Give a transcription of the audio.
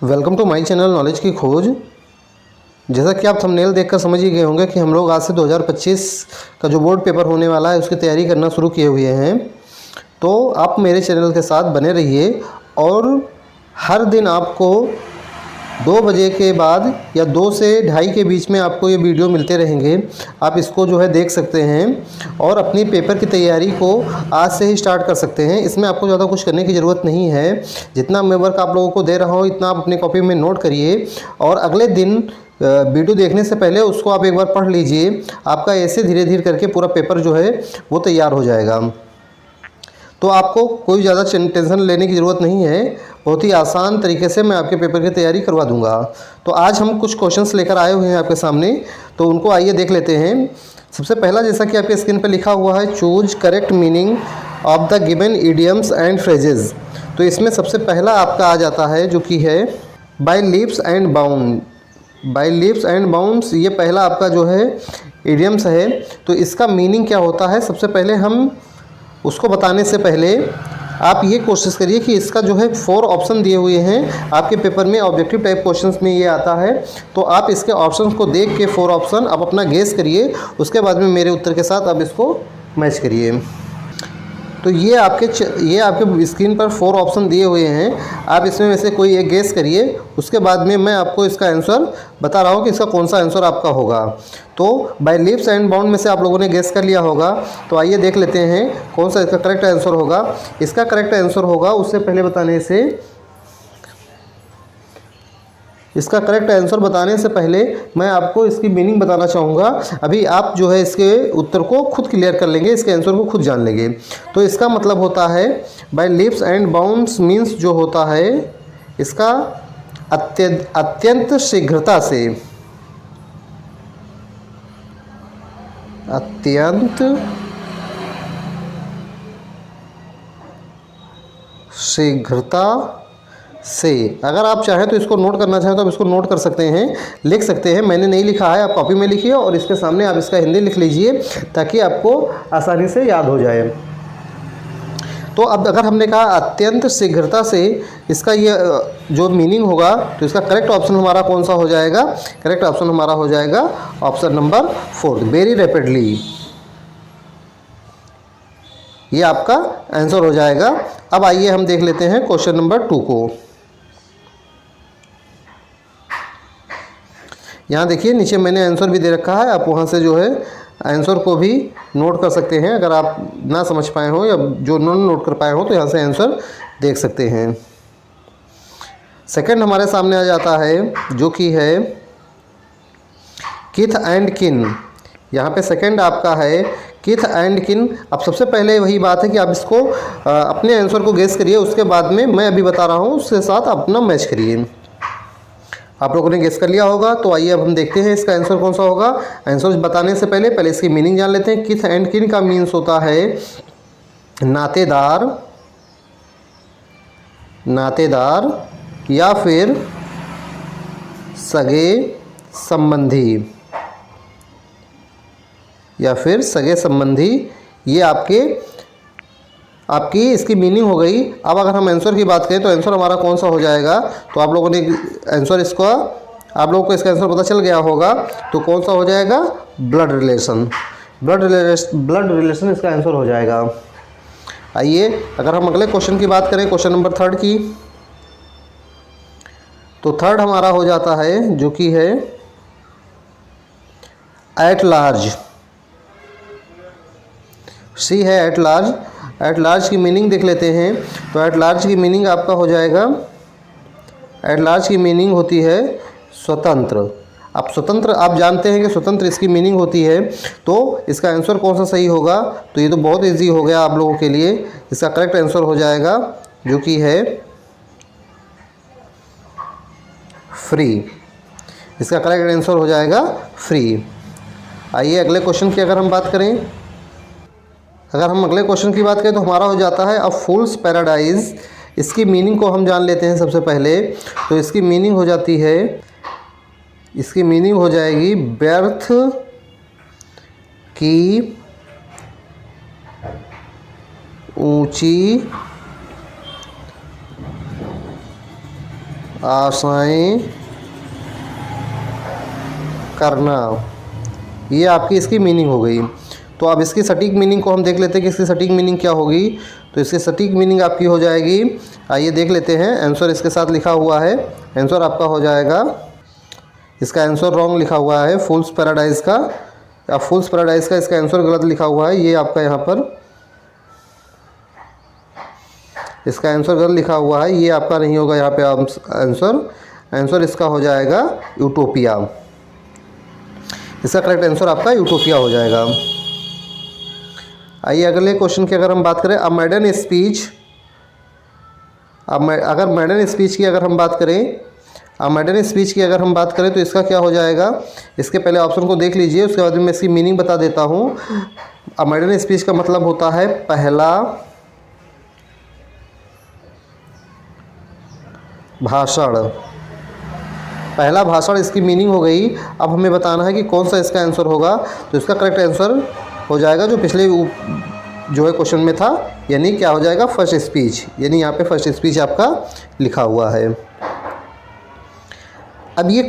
Welcome to my channel knowledge की खोज। जैसा कि आप थंबनेल देखकर समझ ही गए होंगे कि हम लोग आज से 2025 का जो बोर्ड पेपर होने वाला है उसकी तैयारी करना शुरू किए हुए हैं। तो आप मेरे चैनल के साथ बने रहिए और हर दिन आपको 2 बजे के बाद या 2 से ढाई के बीच में आपको ये वीडियो मिलते रहेंगे। आप इसको जो है देख सकते हैं और अपनी पेपर की तैयारी को आज से ही स्टार्ट कर सकते हैं। इसमें आपको ज़्यादा कुछ करने की ज़रूरत नहीं है। जितना मैं वर्क आप लोगों को दे रहा हूँ इतना आप अपनी कॉपी में नोट करिए और अगले दिन वीडियो देखने से पहले उसको आप एक बार पढ़ लीजिए। आपका ऐसे धीरे धीरे करके पूरा पेपर जो है वो तैयार हो जाएगा। तो आपको कोई ज़्यादा टेंशन लेने की ज़रूरत नहीं है। बहुत ही आसान तरीके से मैं आपके पेपर की तैयारी करवा दूंगा। तो आज हम कुछ क्वेश्चंस लेकर आए हुए हैं आपके सामने, तो उनको आइए देख लेते हैं। सबसे पहला, जैसा कि आपके स्क्रीन पर लिखा हुआ है, choose correct meaning of the given idioms and phrases. तो इसमें सबसे पहला आपका आ जाता है जो कि है by leaps and bound. By leaps and bounds, ये पहला आपका जो है इडियम्स है। तो इसका मीनिंग क्या होता है, सबसे पहले हम उसको बताने से पहले आप ये कोशिश करिए कि इसका जो है 4 ऑप्शन दिए हुए हैं आपके पेपर में, ऑब्जेक्टिव टाइप क्वेश्चंस में ये आता है। तो आप इसके ऑप्शंस को देख के 4 ऑप्शन आप अपना गेस करिए, उसके बाद में मेरे उत्तर के साथ आप इसको मैच करिए। तो ये आपके स्क्रीन पर 4 ऑप्शन दिए हुए हैं। आप इसमें में से कोई एक गेस करिए, उसके बाद में मैं आपको इसका आंसर बता रहा हूँ कि इसका कौन सा आंसर आपका होगा। तो बाय लीप्स एंड बाउंड में से आप लोगों ने गेस कर लिया होगा। तो आइए देख लेते हैं कौन सा इसका करेक्ट आंसर होगा। इसका करेक्ट आंसर होगा, उससे पहले बताने से इसका करेक्ट आंसर बताने से पहले मैं आपको इसकी मीनिंग बताना चाहूँगा। अभी आप जो है इसके उत्तर को खुद क्लियर कर लेंगे, इसके आंसर को खुद जान लेंगे। तो इसका मतलब होता है by leaps and bounds means जो होता है इसका अत्यंत शीघ्रता से, अत्यंत शीघ्रता से। अगर आप चाहें तो इसको नोट करना चाहें तो आप इसको नोट कर सकते हैं, लिख सकते हैं। मैंने नहीं लिखा है, आप कॉपी में लिखिए और इसके सामने आप इसका हिंदी लिख लीजिए ताकि आपको आसानी से याद हो जाए। तो अब अगर हमने कहा अत्यंत शीघ्रता से, इसका ये जो मीनिंग होगा, तो इसका करेक्ट ऑप्शन हमारा कौन सा हो जाएगा? करेक्ट ऑप्शन हमारा हो जाएगा ऑप्शन नंबर 4, वेरी रैपिडली। ये आपका आंसर हो जाएगा। अब आइए हम देख लेते हैं क्वेश्चन नंबर 2 को। यहाँ देखिए नीचे मैंने आंसर भी दे रखा है, आप वहाँ से जो है आंसर को भी नोट कर सकते हैं। अगर आप ना समझ पाए हो या जो नोट कर पाए हो तो यहाँ से आंसर देख सकते हैं। सेकंड हमारे सामने आ जाता है जो कि है किथ एंड किन। यहाँ पे सेकंड आपका है किथ एंड किन। अब सबसे पहले वही बात है कि आप इसको अपने आंसर को गेस करिए, उसके बाद में मैं अभी बता रहा हूँ उसके साथ अपना मैच करिए। आप लोगों ने गेस कर लिया होगा। तो आइए अब हम देखते हैं इसका आंसर कौन सा होगा। आंसर बताने से पहले इसकी मीनिंग जान लेते हैं। किथ एंड किन का मीन्स होता है नातेदार, नातेदार या फिर सगे संबंधी, या फिर सगे संबंधी। ये आपकी इसकी मीनिंग हो गई। अब अगर हम आंसर की बात करें तो आंसर हमारा कौन सा हो जाएगा? तो आप लोगों ने आंसर आप लोगों को इसका आंसर पता चल गया होगा। तो कौन सा हो जाएगा? Blood relation. ब्लड रिलेशन इसका आंसर हो जाएगा। आइए अगर हम अगले क्वेश्चन की बात करें, क्वेश्चन नंबर 3 की, तो थर्ड हमारा हो जाता है जो कि है एट लार्ज। सी है एट लार्ज। एट लार्ज की मीनिंग देख लेते हैं। तो एट लार्ज की मीनिंग आपका हो जाएगा, एट लार्ज की मीनिंग होती है स्वतंत्र। अब स्वतंत्र आप जानते हैं कि स्वतंत्र इसकी मीनिंग होती है। तो इसका आंसर कौन सा सही होगा? तो ये तो बहुत इजी हो गया आप लोगों के लिए। इसका करेक्ट आंसर हो जाएगा जो कि है फ्री। इसका करेक्ट आंसर हो जाएगा फ्री। आइए अगले क्वेश्चन की अगर हम बात करें, अगर हम अगले क्वेश्चन की बात करें तो हमारा हो जाता है अ फूल्स पैराडाइज। इसकी मीनिंग को हम जान लेते हैं सबसे पहले। तो इसकी मीनिंग हो जाती है, इसकी मीनिंग हो जाएगी व्यर्थ की ऊंची आशाएं करना, ये आपकी इसकी मीनिंग हो गई। तो अब इसकी सटीक मीनिंग को हम देख लेते हैं कि इसकी सटीक मीनिंग क्या होगी। तो इसकी सटीक मीनिंग आपकी हो जाएगी, आइए देख लेते हैं। आंसर इसके साथ लिखा हुआ है, आंसर आपका हो जाएगा, इसका आंसर रॉन्ग लिखा हुआ है फूल्स पैराडाइज का, या फूल्स पैराडाइज का इसका आंसर गलत लिखा हुआ है। ये आपका यहाँ पर इसका आंसर गलत लिखा हुआ है, ये आपका नहीं होगा यहाँ पे आंसर इसका हो जाएगा यूटोपिया। इसका करेक्ट आंसर आपका यूटोपिया हो जाएगा। आइए अगले क्वेश्चन की अगर हम बात करें, अ मॉडर्न स्पीच, अगर मॉडर्न स्पीच की अगर हम बात करें, मॉडर्न स्पीच की अगर हम बात करें तो इसका क्या हो जाएगा। इसके पहले ऑप्शन को देख लीजिए, उसके बाद मैं इसकी मीनिंग बता देता हूँ। मॉडर्न स्पीच का मतलब होता है पहला भाषण, पहला भाषण इसकी मीनिंग हो गई। अब हमें बताना है कि कौन सा इसका आंसर होगा। तो इसका करेक्ट आंसर हो जाएगा जो पिछले जो है क्वेश्चन में था, यानी क्या हो जाएगा, फर्स्ट स्पीच, यानी यहाँ पे फर्स्ट स्पीच आपका लिखा हुआ है। अब ये